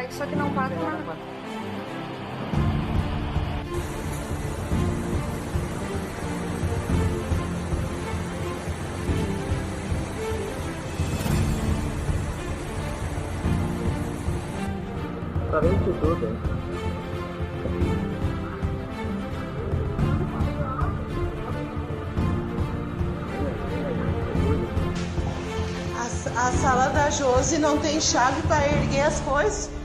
vai, só que não paga nada. Tá vendo tudo, hein? A sala da Josi não tem chave para erguer as coisas.